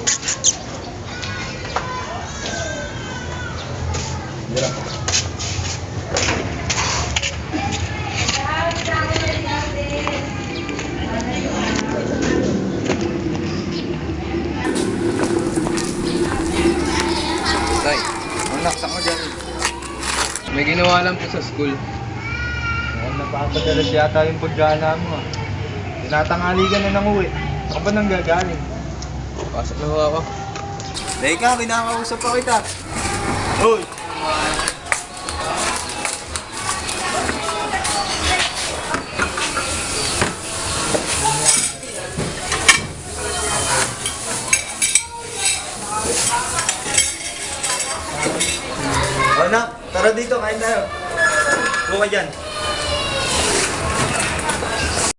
Tay, ang naksak mo dyan. May ginawa lang po sa school. Mukhang napapadalas yata yung pagdana mo ah. Tinatangali ka na ng uwi. Saan ka ba nang gagaling? Pasok na ho ako. Teka, kinakausap pa kita. Hoy! Oh, nak, tara dito, kain tayo. Buka dyan.